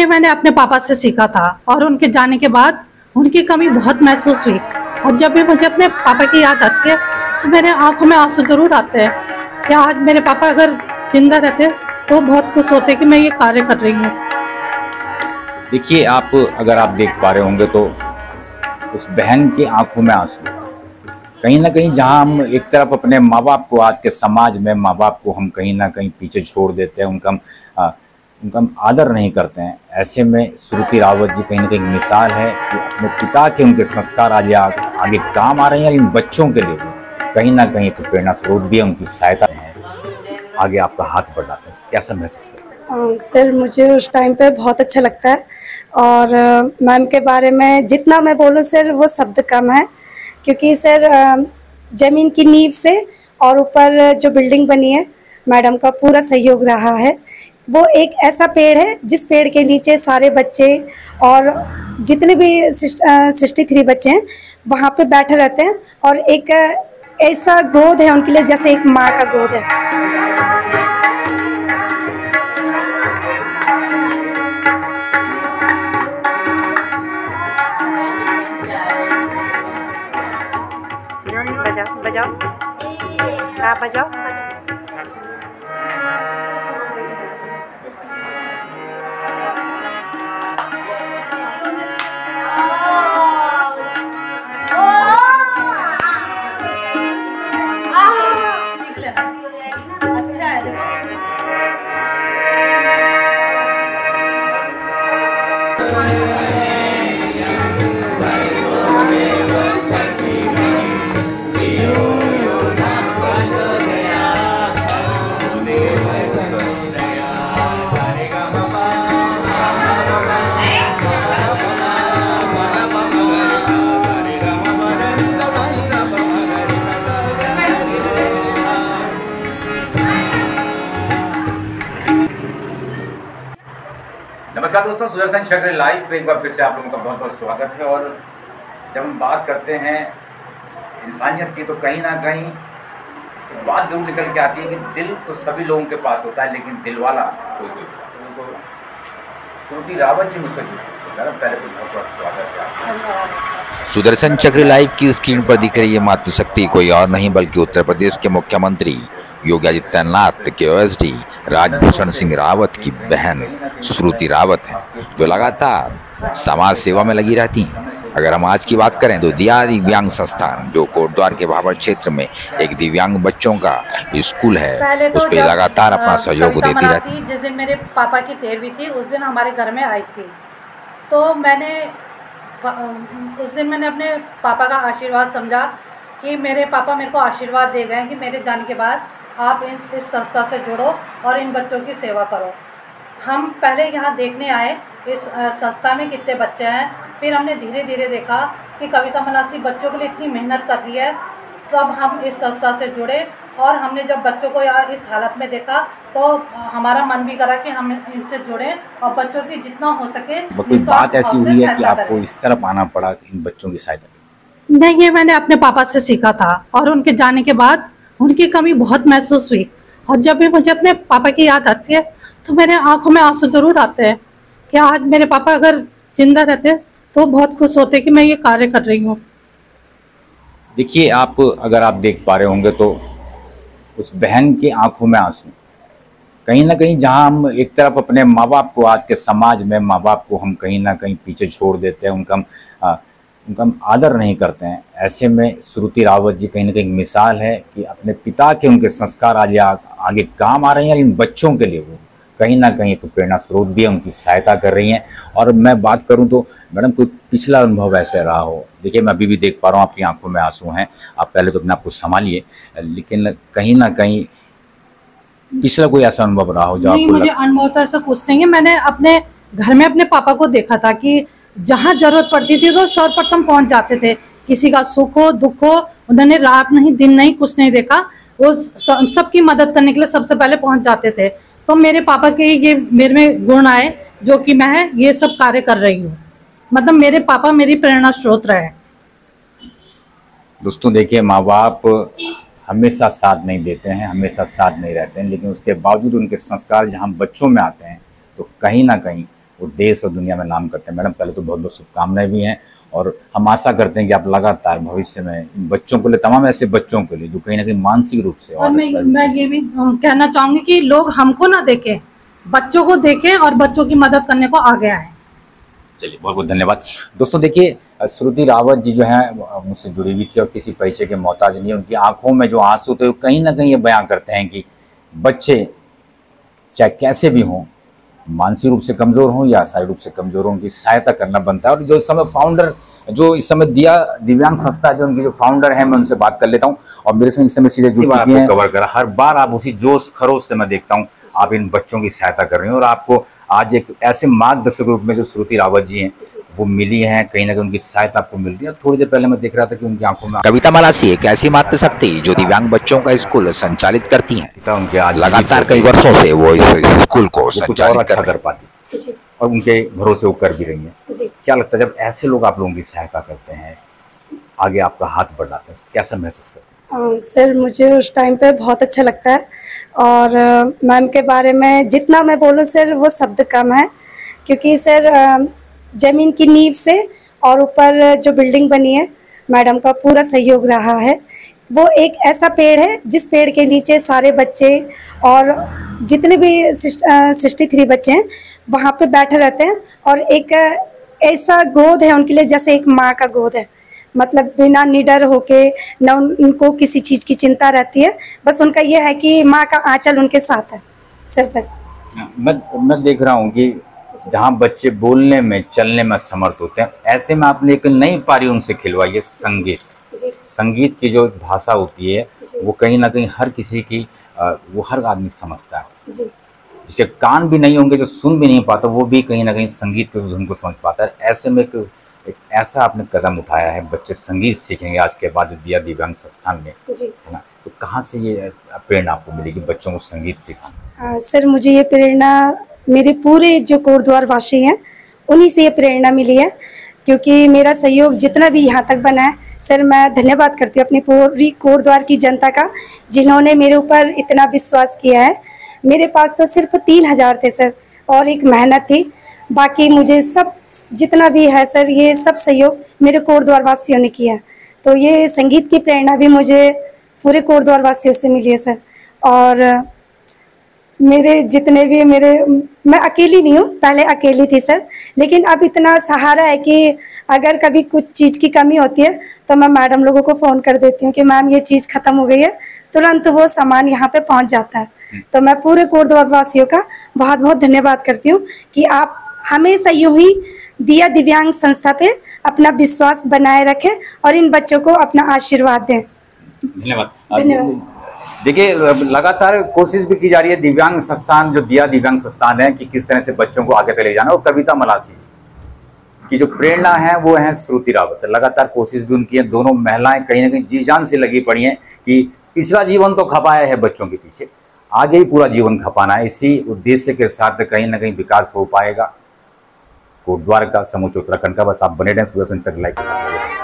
ये मैंने अपने पापा से सीखा था और उनके जाने के बाद उनकी कमी बहुत महसूस हुई। और जब भी मुझे अपने पापा की याद आती है तो मेरे आंखों में आंसू जरूर आते हैं कि आज मेरे पापा अगर जिंदा रहते तो बहुत खुश होते कि मैं ये कार्य कर रही हूँ। देखिए, अगर आप देख पा रहे होंगे तो उस बहन की आंखों में आंसू, कहीं ना कहीं जहां हम एक तरफ अपने माँ बाप को, आज के समाज में माँ बाप को हम कहीं ना कहीं पीछे छोड़ देते हैं, उनका हम आदर नहीं करते हैं। ऐसे में श्रुति रावत जी कहीं ना कहीं मिसाल है कि अपने पिता के उनके संस्कार आज आगे काम आ रहे हैं। इन बच्चों के लिए कहीं ना कहीं तो प्रेरणा स्रोत भी है, उनकी सहायता है, आगे आपका हाथ बढ़ाते हैं। कैसा महसूस करते हैं? सर, मुझे उस टाइम पे बहुत अच्छा लगता है और मैम के बारे में जितना मैं बोलूँ सर वो शब्द कम है, क्योंकि सर ज़मीन की नींव से और ऊपर जो बिल्डिंग बनी है मैडम का पूरा सहयोग रहा है। वो एक ऐसा पेड़ है जिस पेड़ के नीचे सारे बच्चे और जितने भी 63 बच्चे हैं वहाँ पे बैठे रहते हैं और एक ऐसा गोद है उनके लिए जैसे एक माँ का गोद है। बजाओ बजाओ, हाँ बजाओ। अच्छा है, नमस्कार दोस्तों, सुदर्शन चक्र लाइव पे एक बार फिर से आप लोगों का बहुत बहुत स्वागत है। और जब हम बात करते हैं इंसानियत की तो कहीं ना कहीं एक बात जरूर निकल के आती है कि दिल तो सभी लोगों के पास होता है, लेकिन दिल वाला कोई कोई होता है। तो श्रुति रावत जी मुझसे जुड़ी, पहले तो बहुत बहुत स्वागत है। सुदर्शन चक्र लाइव की स्क्रीन पर दिख रही है मातृशक्ति कोई और नहीं बल्कि उत्तर प्रदेश के मुख्यमंत्री योगी आदित्यनाथ के ओएसडी राजभूषण सिंह रावत की बहन श्रुति रावत हैं, जो लगातार समाज सेवा में लगी रहती हैं। अगर हम आज की बात करें तो दिया दिव्यांग संस्थान, जो कोटद्वार के भाबर क्षेत्र में एक दिव्यांग बच्चों का स्कूल है, उस पर लगातार अपना सहयोग देती रहती है। जिस दिन मेरे पापा की 13वीं थी उस दिन हमारे घर में आई थी, तो उस दिन मैंने अपने पापा का आशीर्वाद समझा कि मेरे पापा मेरे को आशीर्वाद दे गए कि मेरे जाने के बाद आप इस संस्था से जुड़ो और इन बच्चों की सेवा करो। हम पहले यहाँ देखने आए इस संस्था में कितने बच्चे हैं, फिर हमने धीरे धीरे देखा कि कविता मलासी बच्चों के लिए इतनी मेहनत कर रही है, तो अब हम इस संस्था से जुड़े। और हमने जब बच्चों को यहाँ इस हालत में देखा तो हमारा मन भी करा कि हम इनसे जुड़ें और बच्चों की जितना हो सके। कोई बात ऐसी हुई है कि आपको इस तरफ आना पड़ा इन बच्चों की सहायता? नहीं, ये मैंने अपने पापा से सीखा था और उनके जाने के बाद उनकी कमी बहुत महसूस हुई। और जब भी मुझे अपने पापा की याद आती है तो मेरे आंखों में आंसू जरूर आते हैं कि आज मेरे पापा अगर जिंदा रहते तो बहुत खुश होते कि मैं ये कार्य कर रही हूँ। देखिए, अगर आप देख पा रहे होंगे तो उस बहन की आंखों में आंसू, कहीं ना कहीं जहां हम एक तरफ अपने माँ बाप को, आज के समाज में माँ बाप को हम कहीं ना कहीं पीछे छोड़ देते हैं, उनका हम आदर नहीं करते हैं। ऐसे में श्रुति रावत जी कहीं ना कहीं मिसाल है कि अपने पिता के उनके संस्कार आज आगे काम आ रहे हैं। इन बच्चों के लिए कहीं ना कहीं तो प्रेरणा स्रोत भी है, उनकी सहायता कर रही हैं। और मैं बात करूं तो मैडम, कोई पिछला अनुभव ऐसे रहा हो? देखिए, मैं अभी भी देख पा रहा हूँ आपकी आंखों में आंसू हैं, आप पहले तो अपने आप को संभालिए, लेकिन कहीं ना कहीं पिछला कोई ऐसा अनुभव रहा हो जो आपको? मुझे अनुभव तो ऐसा कुछ नहीं है। मैंने अपने घर में अपने पापा को देखा था कि जहाँ जरूरत पड़ती थी तो सर्वप्रथम पहुंच जाते थे। किसी का सुख हो दुख हो, उन्होंने रात नहीं दिन नहीं कुछ नहीं देखा, वो सबकी मदद करने के लिए सबसे पहले पहुंच जाते थे। तो मेरे पापा के ये मेरे में गुण आए जो कि मैं ये सब कार्य कर रही हूँ। मतलब मेरे पापा मेरी प्रेरणा स्रोत रहे। दोस्तों देखिए, माँ बाप हमेशा साथ नहीं देते हैं, हमेशा साथ नहीं रहते हैं, लेकिन उसके बावजूद उनके संस्कार जहाँ बच्चों में आते हैं तो कहीं ना कहीं वो देश और दुनिया में नाम करते हैं। मैडम पहले तो बहुत बहुत शुभकामनाएं भी हैं और हम आशा करते हैं कि आप लगातार भविष्य में बच्चों के लिए, तमाम ऐसे बच्चों के लिए जो कहीं ना कहीं मानसिक रूप से और मैं ये भी कहना चाहूंगी कि लोग हमको ना देखें, बच्चों को देखें और बच्चों की मदद करने को आगे आए। चलिए बहुत बहुत धन्यवाद। दोस्तों देखिए, श्रुति रावत जी जो है मुझसे जुड़ी हुई थी और किसी परिचय के मोहताज नहीं। उनकी आंखों में जो आंसू थे वो कहीं ना कहीं ये बयां करते हैं कि बच्चे चाहे कैसे भी हों, मानसिक रूप से कमज़ोर हों या शारीरिक रूप से कमज़ोर हों, उनकी सहायता करना बनता है। और जो इस समय फाउंडर, जो इस समय दिया दिव्यांग संस्था जो उनकी जो फाउंडर है, मैं उनसे बात कर लेता हूँ और मेरे से इस समय सीधे जुड़ चुकी हैं। कवर करा हर बार आप उसी जोश खरोश से मैं देखता हूँ आप इन बच्चों की सहायता कर रही हैं और आपको आज एक ऐसे मार्गदर्शक रूप में जो श्रुति रावत जी हैं वो मिली हैं, कहीं ना कहीं उनकी सहायता आपको मिल रही है। थोड़ी देर पहले मैं देख रहा था कि उनकी आंखों में कविता मलासी एक ऐसी मातृशक्ति जो दिव्यांग बच्चों का स्कूल संचालित करती हैं। उनके आज लगातार कई वर्षों से वो इस स्कूल को संचालित कर पाती और उनके भरोसे वो कर भी रही है। क्या लगता है जब ऐसे लोग आप लोगों की सहायता करते हैं, आगे आपका हाथ बढ़ाते हैं, कैसा महसूस करते हैं? सर मुझे उस टाइम पे बहुत अच्छा लगता है और मैम के बारे में जितना मैं बोलूँ सर वो शब्द कम है, क्योंकि सर ज़मीन की नींव से और ऊपर जो बिल्डिंग बनी है मैडम का पूरा सहयोग रहा है। वो एक ऐसा पेड़ है जिस पेड़ के नीचे सारे बच्चे और जितने भी 63 बच्चे हैं वहाँ पे बैठे रहते हैं और एक ऐसा गोद है उनके लिए जैसे एक माँ का गोद है। मतलब बिना निडर होके न उनको किसी चीज़ की चिंता रहती है, बस उनका यह है कि माँ का आंचल उनके साथ है सर। बस मैं देख रहा हूँ कि जहाँ बच्चे बोलने में चलने में समर्थ होते हैं, ऐसे में आपने एक नई पारी उनसे खिलवाई है, संगीत। संगीत की जो एक भाषा होती है वो कहीं ना कहीं हर किसी की वो हर आदमी समझता है। जिसे कान भी नहीं होंगे, जो सुन भी नहीं पाता, वो भी कहीं ना कहीं संगीत के धुन को समझ पाता है। ऐसे में एक ऐसा आपने कदम उठाया है, बच्चे संगीत सीखेंगे आज के बाद दिया दिव्यांग संस्थान में, है ना? तो कहाँ से ये प्रेरणा आपको मिली कि बच्चों को संगीत सिखाना? सर मुझे ये प्रेरणा मेरे पूरे जो कोटद्वार वासी हैं उन्हीं से ये प्रेरणा मिली है, क्योंकि मेरा सहयोग जितना भी यहाँ तक बना है सर, मैं धन्यवाद करती हूँ अपनी पूरी कोटद्वार की जनता का, जिन्होंने मेरे ऊपर इतना विश्वास किया है। मेरे पास तो सिर्फ 3000 थे सर और एक मेहनत थी, बाकी मुझे सब जितना भी है सर ये सब सहयोग मेरे कोटद्वार वासियों ने किया। तो ये संगीत की प्रेरणा भी मुझे पूरे कोटद्वार वासियों से मिली है सर। और मेरे जितने भी मैं अकेली नहीं हूँ, पहले अकेली थी सर, लेकिन अब इतना सहारा है कि अगर कभी कुछ चीज़ की कमी होती है तो मैं मैडम लोगों को फ़ोन कर देती हूँ कि मैम ये चीज़ ख़त्म हो गई है, तुरंत वो सामान यहाँ पे पहुँच जाता है। तो मैं पूरे कोटद्वार वासियों का बहुत बहुत धन्यवाद करती हूँ कि आप हमेशा यूं ही दिया दिव्यांग संस्था पे अपना विश्वास बनाए रखें और इन बच्चों को अपना आशीर्वाद दें। धन्यवाद। देखिए लगातार कोशिश भी की जा रही है दिव्यांग संस्थान, जो दिया दिव्यांग संस्थान है, कि किस तरह से बच्चों को आगे ले जाना। और कविता मलासी की जो प्रेरणा है वो है श्रुति रावत। लगातार कोशिश भी उनकी है। दोनों महिलाएं कहीं ना कहीं जी जान से लगी पड़ी हैं कि पिछला जीवन तो खपाया है बच्चों के पीछे, आगे ही पूरा जीवन खपाना है। इसी उद्देश्य के साथ कहीं ना कहीं विकास हो पाएगा कोटद्वार का, समूचे उत्तराखंड का। बस आप बने रहें सुदर्शन चक्र लाइव के साथ।